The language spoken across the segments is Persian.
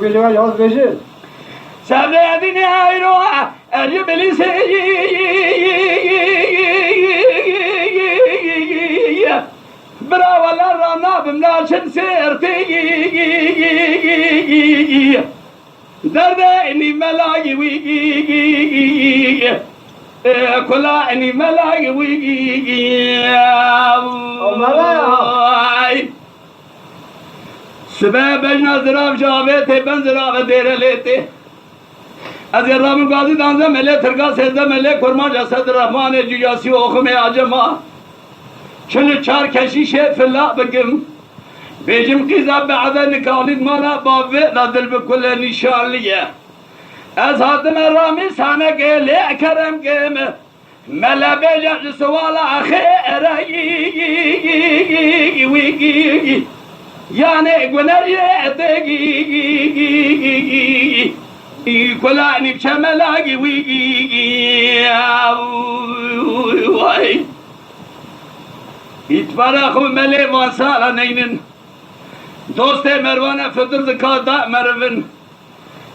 بجوا ياز بجل سبدني عيروها أجبل برا ولا رانا بمناشن سيرتي دردني ملاقي ويجي كلاني ملاقي ويجي سبب نظرام جاوته بنظرام دير ليته أذير رام قاضي دانزه ملء ترقا سيده ملء كرما جسد رحمان جياسي اوخمه عجما شنو چار کشیشه فلا بگم بیجم قیزا بعد نکالید مانا باوه نادل بکل نشانلیه از حاتم رامی سانه گلی کرم گم ملا بیجا سوال آخر یعنی گنریه تگی کلانی بچملاگی وای İtbara mele vasala neynin doste mervana fıdır zikada mervin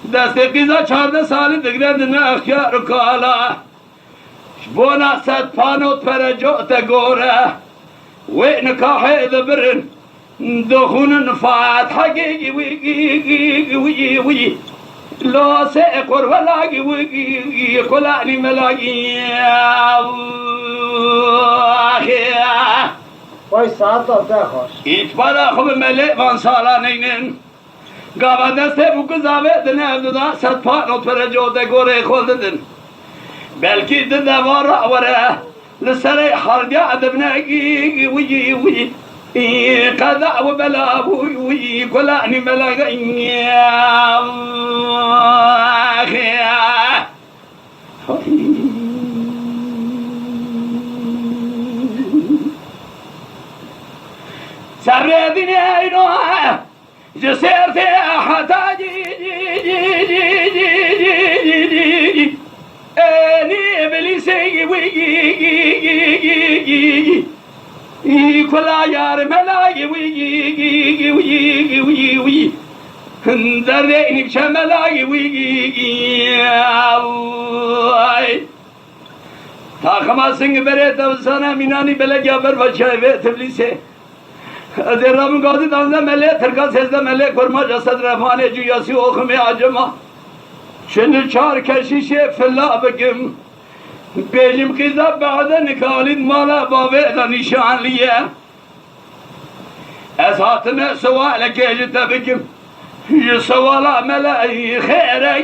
deste kıza çarda sali digrendine ahyar kala bona sat panot perejo te gore ve nikahı edebirin duhunun fatha gi la se korvala gi kolani melagi وای ساعت داده خوش İtbara خوب ملء وانسالا نینن گاوا دسته بو گزاوه دنه ابددا ست پانوت پر جوده گوره خولدن بلکی دنه وارا وره لسره حرگا ادبنه وی قضا و بلا وی کلانی ملگا سردني عينها جسرت حتاجي اني ابليسي وي كل يار ملاي وي هندرني بشملاي وي تاخما سنگ بريت وسنا ميناني بلغيا بر وچاي تبليسي Zerramın gazi danza mele, tırka sezde mele, kurma casad refane cüyası okume acıma. Şimdi çağır keşişe filla bekim. Bejim kıza ba'da nikalid mala babeda nişanliye. Ez hatime suale kejite bekim. Suala mele khayra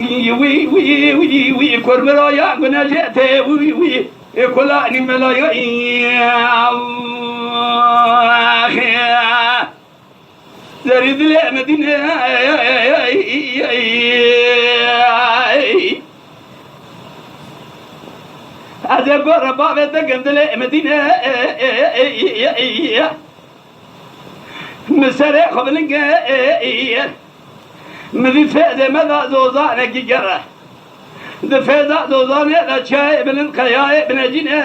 وي كرمرا يا غنجته وي كلاني ملايا زريد المدينة هذا قربا بدقم دل المدينة مسرع قبلك مذي فائدة ماذا زوزانك جرى دفاع زوزانة لا شيء من القياء من جنة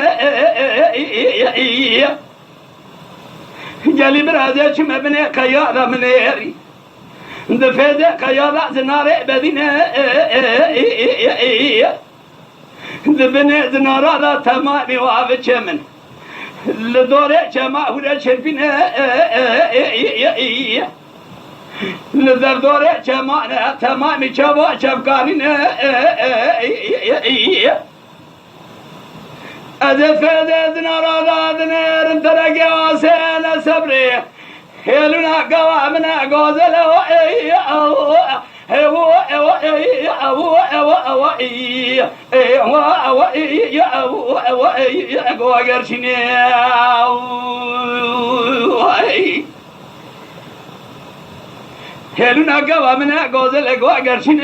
جالي برازة شو ما بني قياء لا من يري دفاع قياء لا زنارة بدينة دبني زنارة لا تمام وعافة شمن لدورة شمع ولا شربنا لذردوره چمانه تمامی چوا چفکارینه از فدد نرادادنه رمترگه آسیل صبری هلونا قوامنا قوزل هلونا قوامنا قوزل قرشين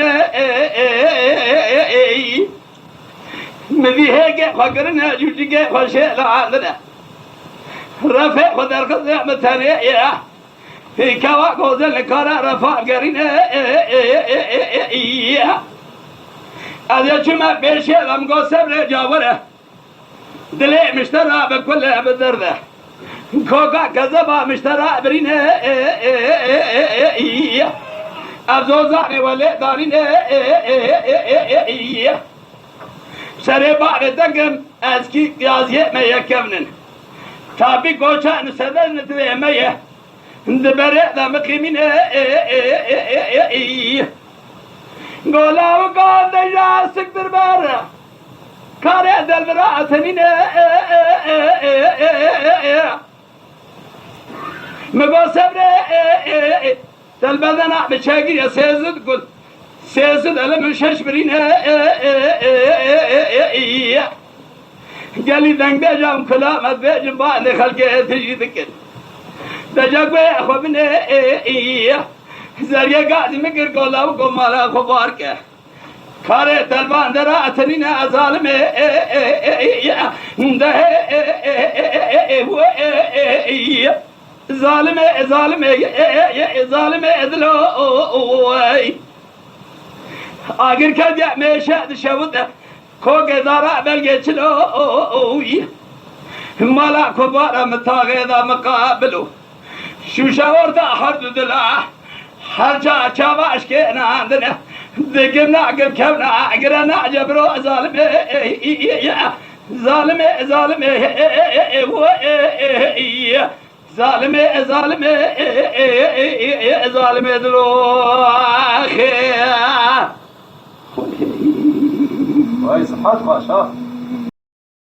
مذي هيك فقرنا جوجيك فشيء عندنا رفع خدر قزع متانية في كوا قوزل كارا رفع قرينا هذا شما بيشي لم قوسب رجاورة دلي مشترى بكل بدرده Koka kazaba müştera birine Abzozane vele darine Şere bağre dengem eski yaziye meyekkevnin Tabi koçan seden demeye Dibere da mekimine Golav kandeja sıktır ber Kare delvera atenine Mego sebre Delbeden ahme çekir sezid kul Sezid elimin şeşbirine Geliden diyeceğim kılamet vecim bani halke tecridikir Diyecek ve ekhabine Zerye gazimi gir golav gomala kobarke Kare delban dera atenine azalime Zalime zalime edloy Agir kadya meşe dışavut Koge dara belgeçloy Mala kubara mtağeda mukabelu Şuşa orada hardu dilah Harca çavaş kenandine Dikimna agir kevna agirana cebro zalime Zalime zalime edloy Vay sıhhat baş ha.